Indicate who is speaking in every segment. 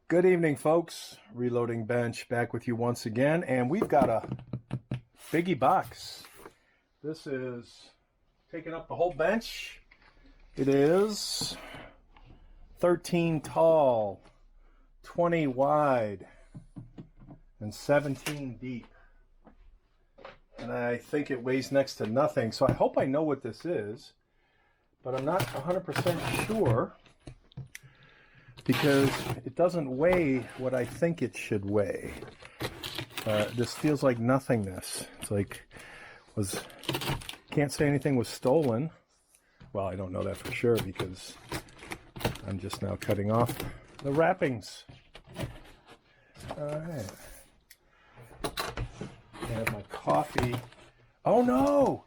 Speaker 1: Good evening, folks. Reloading Bench back with you once again, and we've got a biggie box. This is taking up the whole bench. It is 13 tall, 20 wide, and 17 deep. And I think it weighs next to nothing, so I hope I know what this is, but I'm not 100% sure, because it doesn't weigh what I think it should weigh. This feels like nothingness. It's like, can't say anything was stolen. Well, I don't know that for sure because I'm just now cutting off the wrappings. All right. I have my coffee. Oh no!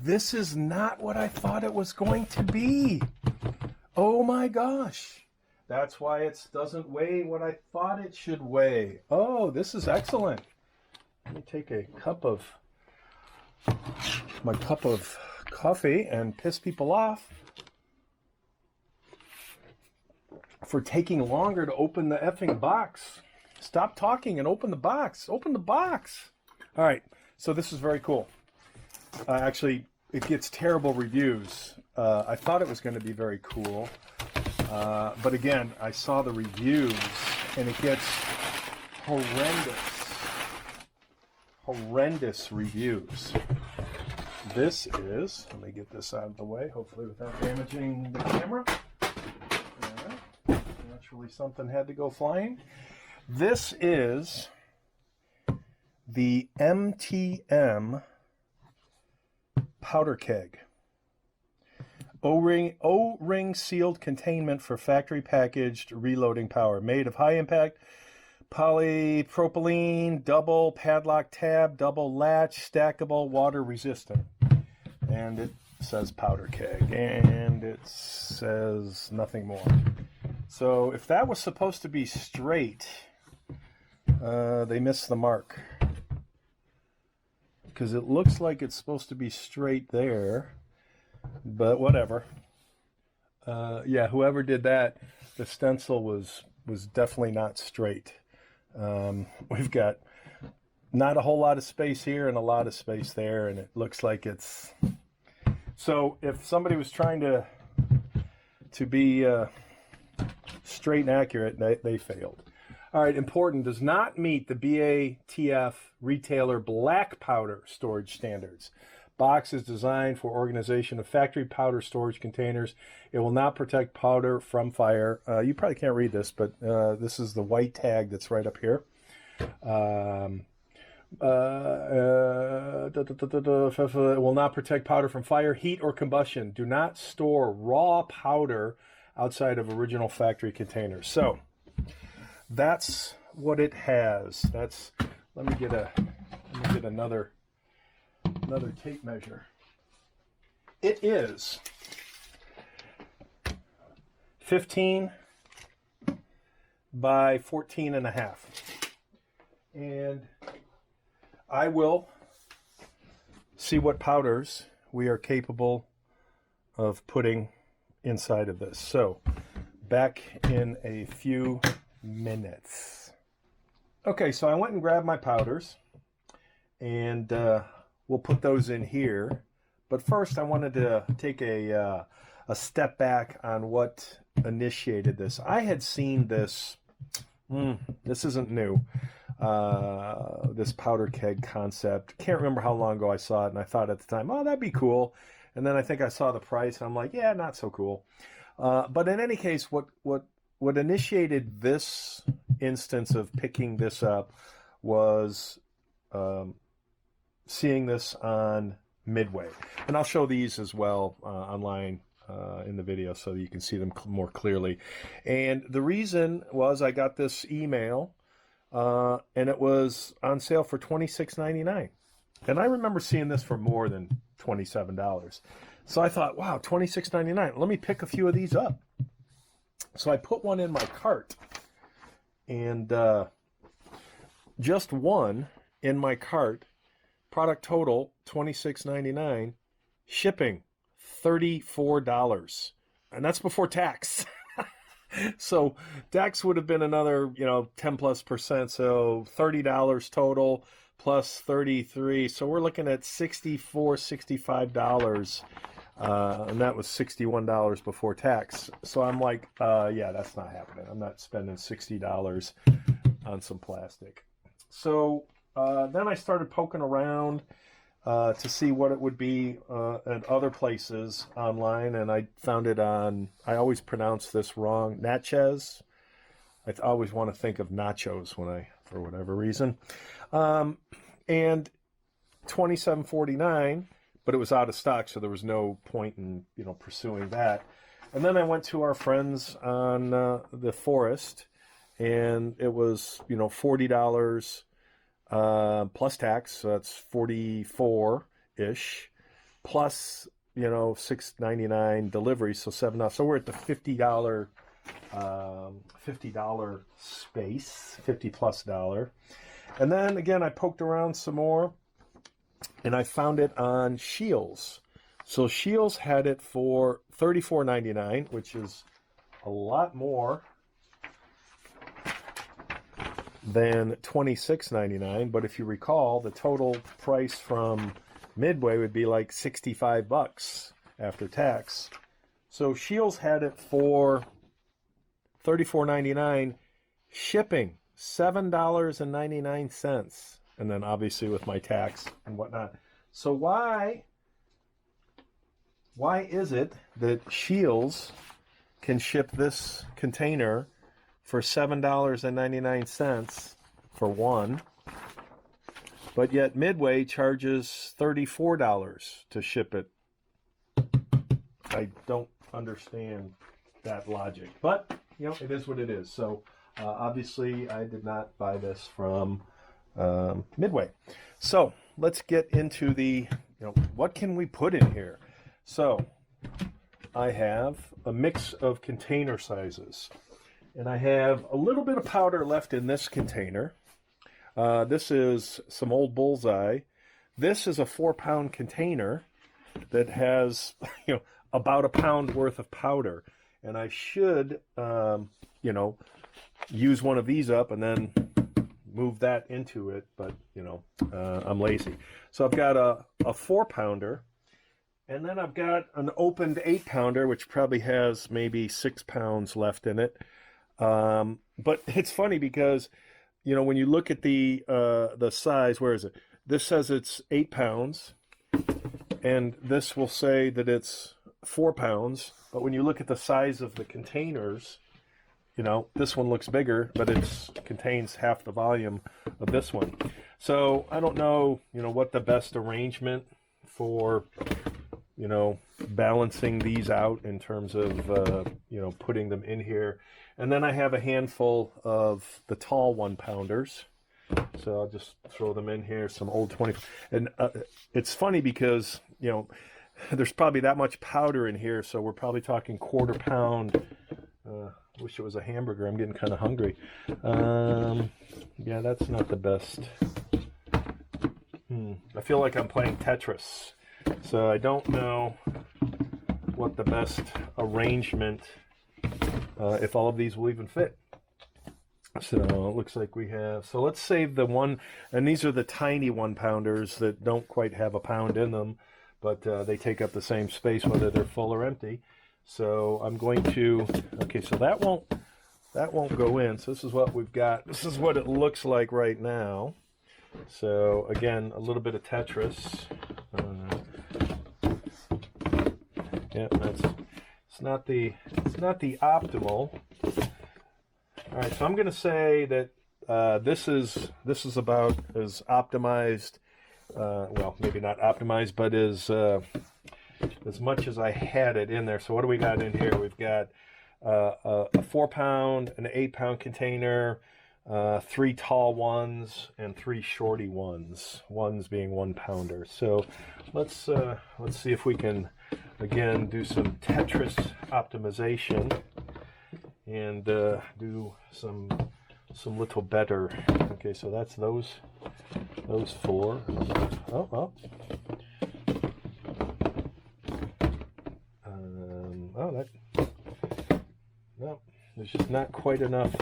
Speaker 1: This is not what I thought it was going to be. Oh my gosh. That's why it doesn't weigh what I thought it should weigh. Oh, this is excellent. Let me take my cup of coffee and piss people off for taking longer to open the effing box. Stop talking and open the box. Open the box. All right, so this is very cool. Actually, it gets terrible reviews. I thought it was going to be very cool. But again, I saw the reviews and it gets horrendous reviews. This is, let me get this out of the way, hopefully without damaging the camera. Naturally something had to go flying. This is the MTM powder keg. O-ring sealed containment for factory packaged reloading power, made of high impact polypropylene, double padlock tab, double latch, stackable, water resistant. And it says powder keg, and it says nothing more. So if that was supposed to be straight, they missed the mark, because it looks like it's supposed to be straight there. But whatever. Yeah, whoever did that, the stencil was definitely not straight. We've got not a whole lot of space here and a lot of space there, and it looks like it's... So if somebody was trying to be straight and accurate, they failed. All right, important, does not meet the BATF retailer black powder storage standards. Box is designed for organization of factory powder storage containers. It will not protect powder from fire. You probably can't read this, but this is the white tag that's right up here. It will not protect powder from fire, heat, or combustion. Do not store raw powder outside of original factory containers. So that's what it has. Let me get another tape measure. It is 15 by 14 and a half. And I will see what powders we are capable of putting inside of this. So back in a few minutes. Okay, so I went and grabbed my powders, and we'll put those in here. But first, I wanted to take a step back on what initiated this. I had seen this. This isn't new. This powder keg concept. Can't remember how long ago I saw it, and I thought at the time, oh, that'd be cool. And then I think I saw the price, and I'm like, yeah, not so cool. But in any case, what initiated this instance of picking this up was seeing this on Midway. And I'll show these as well online in the video so that you can see them more clearly. And the reason was I got this email and it was on sale for $26.99. And I remember seeing this for more than $27. So I thought, wow, $26.99. Let me pick a few of these up. So I put one in my cart, and just one in my cart. Product total $26.99, shipping $34, and that's before tax. So tax would have been another, 10+%. So $30 total plus 33. So we're looking at $65. And that was $61 before tax. So I'm like, yeah, that's not happening. I'm not spending $60 on some plastic. So then I started poking around to see what it would be at other places online, and I found it on, I always pronounce this wrong, Natchez. I always want to think of nachos for whatever reason. And $27.49, but it was out of stock, so there was no point in pursuing that. And then I went to our friends on the Forest, and it was $40 plus tax, so that's 44-ish, plus $6.99 delivery, so $7. So we're at the $50 space, $50+. And then again, I poked around some more, and I found it on Scheels. So Scheels had it for $34.99, which is a lot more than $26.99. But if you recall, the total price from Midway would be like $65 after tax. So Scheels had it for $34.99, shipping $7.99, and then obviously with my tax and whatnot. So why is it that Scheels can ship this container for $7.99 for one, but yet Midway charges $34 to ship it? I don't understand that logic, but it is what it is. So obviously I did not buy this from Midway. So let's get into the, what can we put in here? So I have a mix of container sizes, and I have a little bit of powder left in this container. This is some old Bullseye. This is a 4-pound container that has, about a pound worth of powder. And I should, use one of these up and then move that into it, but, I'm lazy. So I've got a 4-pounder, and then I've got an opened 8-pounder, which probably has maybe 6 pounds left in it. But it's funny because, when you look at the size, where is it? This says it's 8 pounds, and this will say that it's 4 pounds. But when you look at the size of the containers, this one looks bigger, but it contains half the volume of this one. So I don't know, what the best arrangement for, balancing these out in terms of, putting them in here. And then I have a handful of the tall 1-pounders. So I'll just throw them in here, some old 20. And it's funny because, there's probably that much powder in here. So we're probably talking 1/4 pound. Wish it was a hamburger. I'm getting kind of hungry. Yeah, that's not the best. I feel like I'm playing Tetris. So I don't know what the best arrangement, if all of these will even fit. So it looks like we have, so let's save the one, and these are the tiny 1-pounders that don't quite have a pound in them, but they take up the same space whether they're full or empty. So I'm going to, okay, so that won't go in. So this is what we've got. This is what it looks like right now. So again, a little bit of Tetris. Yeah, it's not the optimal. All right, so I'm going to say that this is about as optimized. Well, maybe not optimized, but as much as I had it in there. So what do we got in here? We've got a 4-pound, an 8-pound container, 3 tall ones, and 3 shorty ones. Ones being 1-pounder. So let's see if we can again do some Tetris optimization and do some little better. Okay, so that's those 4. Oh. Oh, that, no, There's just not quite enough.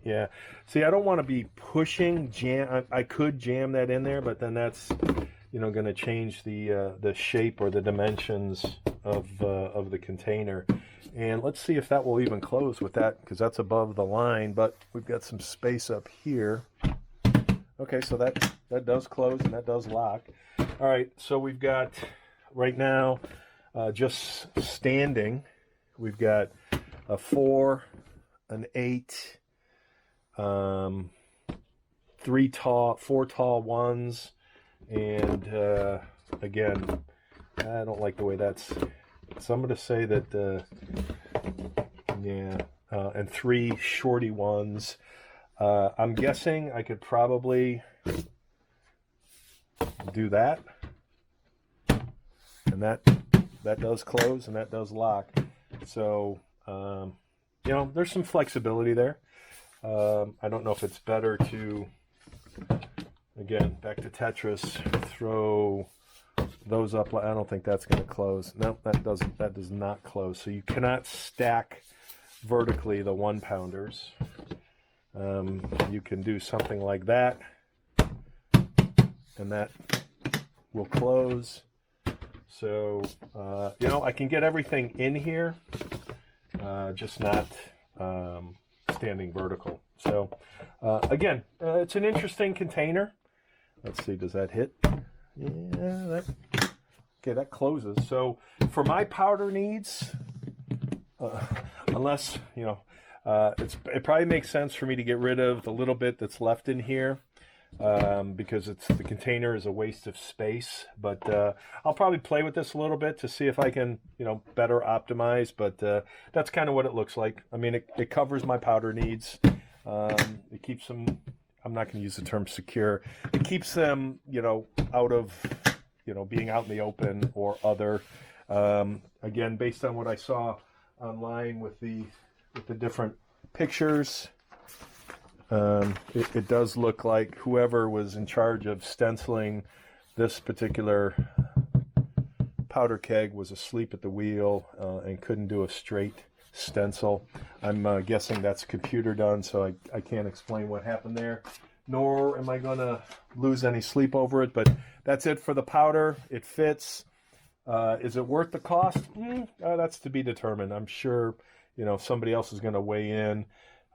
Speaker 1: Yeah. See, I don't want to be pushing jam. I could jam that in there, but then that's, you know, going to change the shape or the dimensions of the container. And let's see if that will even close with that, because that's above the line. But we've got some space up here. Okay, so that does close and that does lock. All right, so we've got right now just standing. We've got a 4, an 8. 4 tall ones, and again, I don't like the way that's. So I'm going to say that, yeah, and 3 shorty ones. I'm guessing I could probably do that, and that does close and that does lock. So you know, there's some flexibility there. I don't know if it's better to, again, back to Tetris, throw those up. I don't think that's going to close. No, that does not close. So you cannot stack vertically the 1-pounders. You can do something like that, and that will close. So, you know, I can get everything in here, just not standing vertical. So again, it's an interesting container. Let's see, does that hit? Yeah, okay, that closes. So for my powder needs, unless, you know, it probably makes sense for me to get rid of the little bit that's left in here, because the container is a waste of space. But I'll probably play with this a little bit to see if I can, you know, better optimize. But that's kind of what it looks like. I mean, it covers my powder needs. It keeps them, I'm not going to use the term secure. It keeps them, you know, out of, you know, being out in the open or other. Again, based on what I saw online with the different pictures, it does look like whoever was in charge of stenciling this particular powder keg was asleep at the wheel and couldn't do a straight stencil. I'm guessing that's computer done, so I can't explain what happened there, nor am I going to lose any sleep over it. But that's it for the powder. It fits. Is it worth the cost? That's to be determined. I'm sure, you know, somebody else is going to weigh in.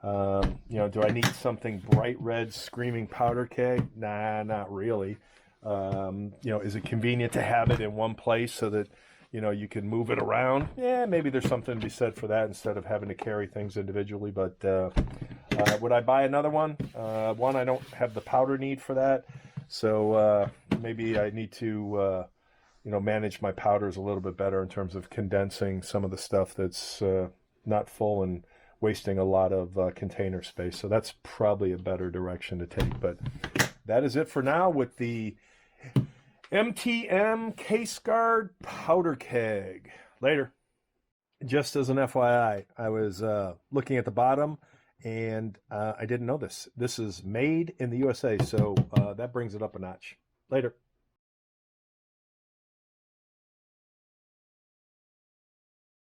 Speaker 1: You know, do I need something bright red screaming powder keg? Nah, not really. You know, is it convenient to have it in one place so that, you know, you can move it around? Yeah, maybe there's something to be said for that instead of having to carry things individually. But would I buy another one? One, I don't have the powder need for that. So maybe I need to, you know, manage my powders a little bit better in terms of condensing some of the stuff that's not full and wasting a lot of container space. So that's probably a better direction to take. But that is it for now with the MTM Case Guard Powder Keg. Later. Just as an FYI, I was looking at the bottom and I didn't know this. This is made in the USA, so that brings it up a notch. Later.